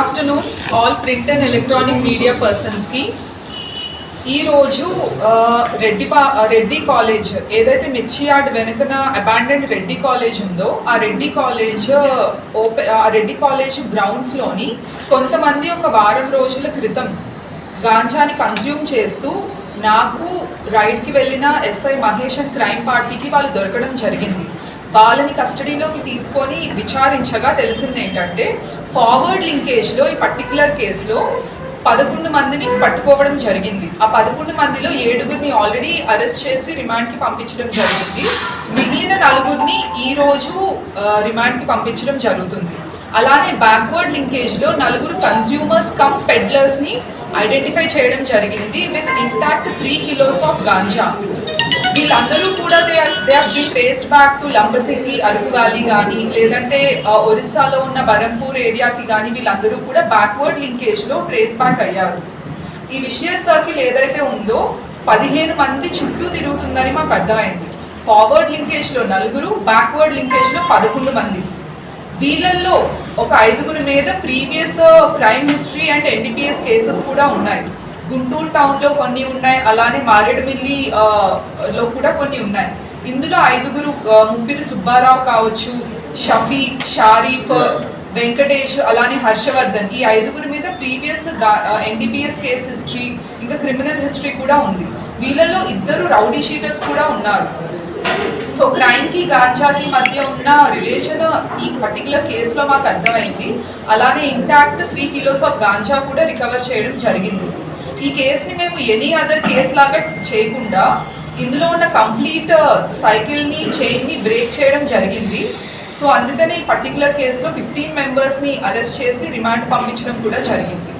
afternoon, all print and electronic media persons की ఈరోజు Reddy college ఏదైతే మిర్చియార్డ్ వెనుకన అబాండెండ్ రెడ్డి కాలేజ్ ఉందో ఆ రెడ్డి కాలేజ్ గ్రౌండ్స్లోని కొంతమంది ఒక వారం రోజుల క్రితం గాంజాని కన్జ్యూమ్ చేస్తూ నాకు రైడ్కి వెళ్ళిన ఎస్ఐ మహేష్ అండ్ క్రైమ్ పార్టీకి వాళ్ళు దొరకడం జరిగింది. వాళ్ళని కస్టడీలోకి తీసుకొని విచారించగా తెలిసింది ఏంటంటే ఫార్వర్డ్ లింకేజ్లో ఈ పర్టికులర్ కేసులో 11 మందిని పట్టుకోవడం జరిగింది. ఆ 11 మందిలో 7గురిని ఆల్రెడీ అరెస్ట్ చేసి రిమాండ్కి పంపించడం జరిగింది. మిగిలిన 4గురిని ఈరోజు రిమాండ్కి పంపించడం జరుగుతుంది. అలానే బ్యాక్వర్డ్ లింకేజ్లో 4 కన్జ్యూమర్స్ కమ్ పెడ్లర్స్ని ఐడెంటిఫై చేయడం జరిగింది with intact 3 kilos of ganja. వీళ్ళందరూ కూడా they have been traced back to Lambasingi, Araku valley కానీ లేదంటే ఒరిస్సాలో ఉన్న బరంపూర్ ఏరియాకి కానీ వీళ్ళందరూ కూడా బ్యాక్వర్డ్ లింకేజ్లో ట్రేస్ బ్యాక్ అయ్యారు. ఈ విషయ సర్కిల్ ఏదైతే ఉందో 15 మంది చుట్టూ తిరుగుతుందని మాకు అర్థమైంది. ఫార్వర్డ్ లింకేజ్లో 4, బ్యాక్వర్డ్ లింకేజ్లో 11 మంది. వీళ్ళల్లో ఒక 5గురి మీద previous crime history and NDPS cases కూడా ఉన్నాయి. గుంటూరు టౌన్లో కొన్ని ఉన్నాయి, అలానే మారేడుమిల్లిలో కూడా కొన్ని ఉన్నాయి. ఇందులో 5గురు ముప్పిరి సుబ్బారావు కావచ్చు, షఫీ, షారీఫ్, వెంకటేష్, అలానే హర్షవర్ధన్, ఈ 5గురి మీద ప్రీవియస్ ఎన్డీపీఎస్ కేస్ హిస్టరీ ఇంకా క్రిమినల్ హిస్టరీ కూడా ఉంది. వీళ్ళలో 2 రౌడీ షీటర్స్ కూడా ఉన్నారు. సో క్రైమ్కి గాంజాకి మధ్య ఉన్న రిలేషన్ ఈ పర్టికులర్ కేసులో మాకు అర్థమైంది. అలానే ఇంటాక్ట్ 3 kilos ఆఫ్ గాంజా కూడా రికవర్ చేయడం జరిగింది. ఈ కేసుని మేము ఎనీ అదర్ కేసు లాగా చేయకుండా ఇందులో ఉన్న కంప్లీట్ సైకిల్ని చైన్ని బ్రేక్ చేయడం జరిగింది. సో అందుకని ఈ పర్టికులర్ కేసులో 15 మెంబర్స్ని అరెస్ట్ చేసి రిమాండ్ పంపించడం కూడా జరిగింది.